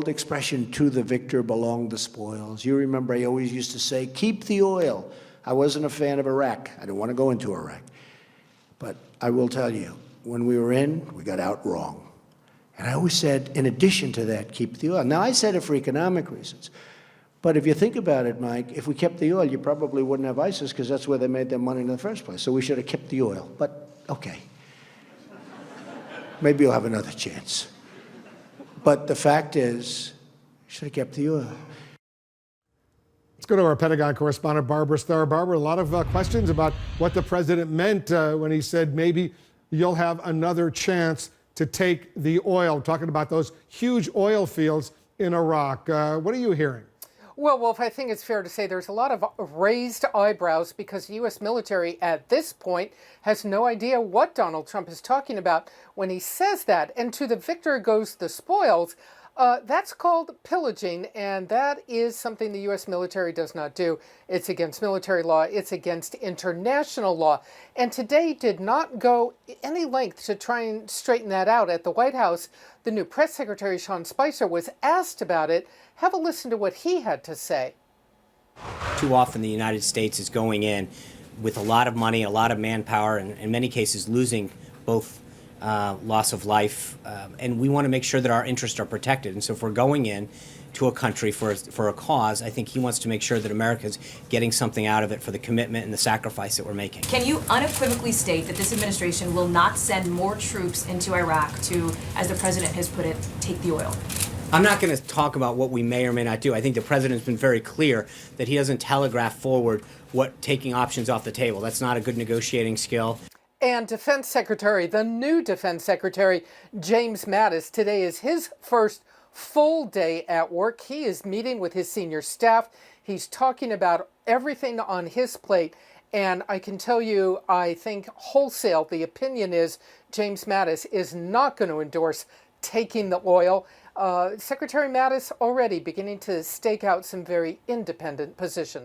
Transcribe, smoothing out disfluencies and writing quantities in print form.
old expression, to the victor belong the spoils. You remember I always used to say, keep the oil. I wasn't a fan of Iraq. I didn't want to go into Iraq. But I will tell you, when we were in, we got out wrong. And I always said, in addition to that, keep the oil. Now, I said it for economic reasons. But if you think about it, Mike, if we kept the oil, you probably wouldn't have ISIS, because that's where they made their money in the first place. So we should have kept the oil. But, okay. Maybe you'll have another chance. But the fact is, we should have kept the oil. Let's go to our Pentagon correspondent, Barbara Starr. Barbara, a lot of questions about what the president meant when he said maybe you'll have another chance to take the oil, talking about those huge oil fields in Iraq. What are you hearing? Well, Wolf, I think it's fair to say there's a lot of raised eyebrows because the U.S. military at this point has no idea what Donald Trump is talking about when he says that. And to the victor goes the spoils. That's called pillaging, and that is something the U.S. military does not do. It's against military law. It's against international law. And today did not go any length to try and straighten that out. At the White House, the new press secretary, Sean Spicer, was asked about it. Have a listen to what he had to say. Too often the United States is going in with a lot of money, a lot of manpower, and in many cases losing both loss of life, and we want to make sure that our interests are protected. And so if we're going in to a country for a cause, I think he wants to make sure that America's getting something out of it for the commitment and the sacrifice that we're making. Can you unequivocally state that this administration will not send more troops into Iraq to, as the president has put it, take the oil? I'm not going to talk about what we may or may not do. I think the president's been very clear that he doesn't telegraph forward what taking options off the table. That's not a good negotiating skill. And Defense Secretary, the new Defense Secretary, James Mattis, today is his first full day at work. He is meeting with his senior staff. He's talking about everything on his plate. And I can tell you, I think wholesale, the opinion is James Mattis is not going to endorse taking the oil. Secretary Mattis already beginning to stake out some very independent positions.